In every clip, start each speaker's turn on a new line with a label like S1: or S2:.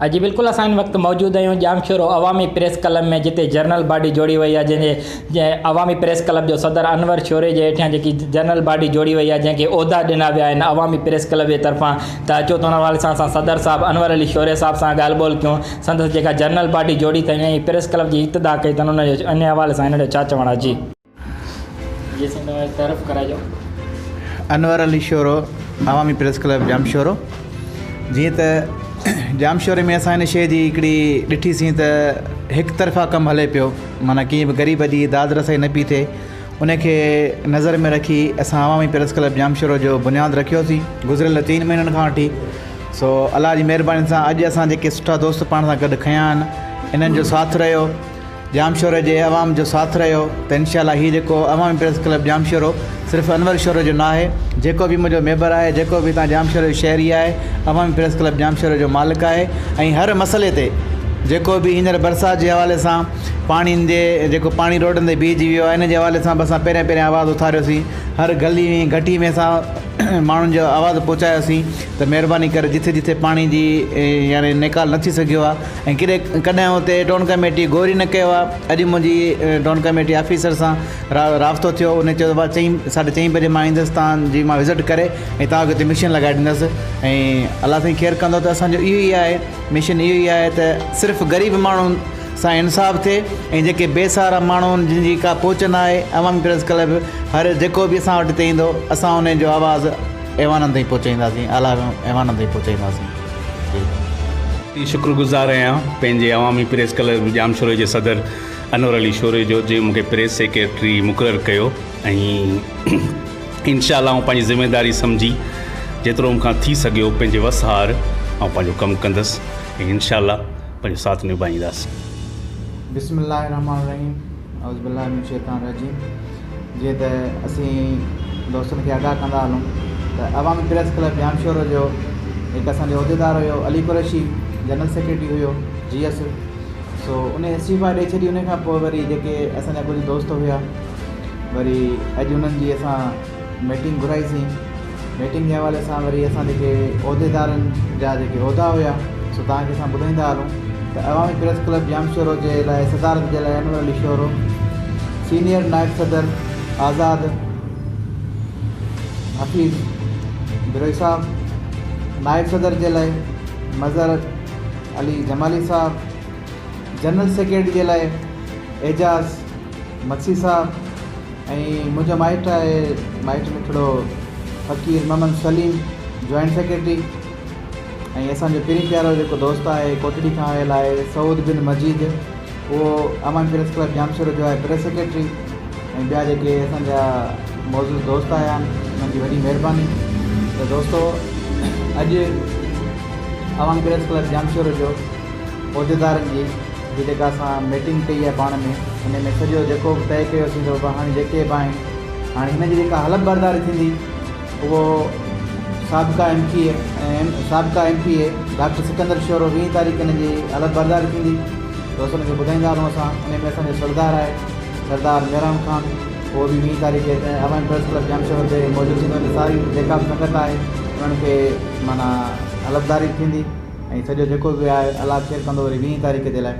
S1: जी बिल्कुल असां इन वक्त मौजूद आहियूं ॼामशोरो अवामी प्रेस क्लब में, जिते जनरल बाडी जोड़ी वही है, जैसे अवामी प्रेस क्लब जो सदर अनवर शोरे के हेठियां जी जनरल बाडी जोड़ी वही है, जैसे उहदा ॾिना विया आहिनि अवामी प्रेस क्लब की तरफा। तो अचो तो वाले सां सदर साहब अनवर अली शोरे साहब से ॻाल्हि ॿोल कयूं, संदसि जेका जनरल बाडी जोड़ी अथई प्रेस क्लब की इब्तिदा कई अथनि, उन इन हवाले से इन छा चवण आहे? जी तरफ़ कराइजो।
S2: अनवर अली शोरो अवामी प्रेस क्लब ॼामशोरो। जी त ॼामशोरे में असां इन शइ जी हिकिड़ी ॾिठीसीं त हिकु तरफ़ा कमु हले पियो, माना कीअं बि ग़रीब जी दाद रसाई न पई थिए, उनखे नज़र में रखी असां अवामी प्रेस क्लब ॼामशोरो जो बुनियादु रखियोसीं गुज़िरियल 3 महीननि खां वठी। सो अलाह जी महिरबानी सां अॼु असां जेके सुठा दोस्त पाण सां गॾु खयां आहिनि, इन्हनि जो साथ रहियो, ॼामशोरे जे अवाम जो साथ रहियो, त इनशाला हीउ जेको अवामी प्रेस क्लब ॼामशोरो सिर्फ़ु अनवर शोरो जो न आहे, जेको बि मुंहिंजो मेंबर आहे, जेको बि तव्हां ॼामशोरे जो शहरी आहे, अवामी प्रेस क्लब ॼामशोरे जो मालिक आहे। ऐं हर मसइले ते जेको बि हींअर बरसाति जे हवाले सां पाणी जे जेको पाणी रोडनि ते बीहजी वियो आहे, इन जे हवाले सां बि असां पहिरियों आवाज़ु उथारियोसीं, हर गली में घटी में असां माण्हुनि जो आवाज़ु पहुचायोसीं त महिरबानी करे जिथे जिथे पाणी जी यानी निकाल न थी सघियो आहे ऐं कॾहिं हुते टाउन कमेटी गौर ई न कयो आहे। अॼु मुंहिंजी टाउन कमेटी ऑफिसर सां राब्तो थियो, उन चयो आहे 4:30 बजे मां ईंदुसि तव्हांजी मां विज़िट करे ऐं तव्हांखे हुते मिशन लॻाए ॾींदुसि। ऐं अलाह साईं ख़ैरु कंदो त असांजो इहो ई आहे मिशन, इहो ई आहे त सिर्फ़ु ग़रीब माण्हुनि सां इंसाफ़ थिए ऐं जेके बेसहारा माण्हुनि जिन जी का पहुच न आहे, अवामी प्रेस क्लब हर जेको बि असां वटि हिते ईंदो असां उन जो आवाज़ु ऐवाननि ताईं पहुचाईंदासीं, आला ऐवाननि ताईं पहुचाईंदासीं।
S3: शुक्रगुज़ार आहियां पंहिंजे अवामी प्रेस क्लब ॼामशोरे जे सदर अनवर अली शोरे जो, जे मूंखे प्रेस सेक्रेटरी मुक़ररु कयो ऐं इंशाअल्लाह आउं पंहिंजी ज़िमेदारी सम्झी जेतिरो मूंखां थी सघियो पंहिंजे वसहार ऐं पंहिंजो कमु कंदुसि ऐं इंशाअल्लाह पंहिंजो साथ निभाईंदासीं।
S2: बिस्मिल्लाहिर्रहमानिर्रहीम औज़ुबिल्लाहि मिन शैतानिर रजीम। जीअं त असीं दोस्तनि खे आगाह कंदा हलूं त अवामी प्रेस क्लब ॼामशोरो जो हिकु असांजो उहिदेदार हुयो अली कुरैशी, जनरल सेक्रेटरी हुयो GS। सो उन इस्तीफ़ा ॾेई छॾी। उन खां पोइ वरी जेके असांजा कुझु दोस्त हुया, वरी अॼु उन्हनि जी असां मीटिंग घुराईसीं। मीटिंग जे हवाले सां वरी असां जेके उहिदेदारनि जा जेके उहिदा हुया सो तव्हांखे असां ॿुधाईंदा हलूं त अवामी प्रेस क्लब ॼामशोरो जे लाइ सदारत जे लाइ अनवर अली शोरो, सीनियर नायब सदर आज़ाद हफ़ीज़ बिरोई साहब, नायब सदर जे लाइ मज़हर अली जमाली साहब, जनरल सेक्रेटरी जे लाइ एजाज़ मक्सी साहब, ऐं मुंहिंजो माइट आहे, माइट में थोरो फ़कीर मोहम्मद सलीम जॉइंट सेक्रेटरी, ऐं असांजो पहिरीं प्यारो जेको दोस्त आहे कोटड़ी खां आयल आहे सऊद बिन मजीद, उहो अवामी प्रेस क्लब ॼामशोरो जो आहे प्रेस सेक्रेटरी। ऐं ॿिया जेके असांजा मौजूदु दोस्त आया आहिनि उन्हनि जी वॾी महिरबानी। त दोस्तो अॼु अवामी प्रेस क्लब ॼामशोरो जो उहिदेदारनि जी जेका असां मीटिंग कई आहे पाण में, हुन में सॼो जेको बि तइ कयोसीं त हाणे जेके बि आहिनि, हाणे हिन जी जेका हलफ़ बरदारी थींदी उहो साबिक़ा MPA डॉक्टर सिकंदर शोरो 20 तारीख़ हिन जी हलफ़ बरदारी थींदी। दोस्तनि खे ॿुधाईंदा हलूं असां। उन में असांजो सरदार आहे सरदार मेहराम ख़ान, उहो बि 20 तारीख़ ते अवामी प्रेस क्लब ॼामशोरो ते मौजूदु थींदो। सारी जेका बि संगत आहे उन्हनि खे माना हलफ़दारी थींदी ऐं सॼो जेको बि आहे अलाह ख़ैरु कंदो वरी 20 तारीख़ जे लाइ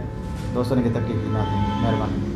S2: दोस्तनि खे तकलीफ़ ॾींदासीं। महिरबानी।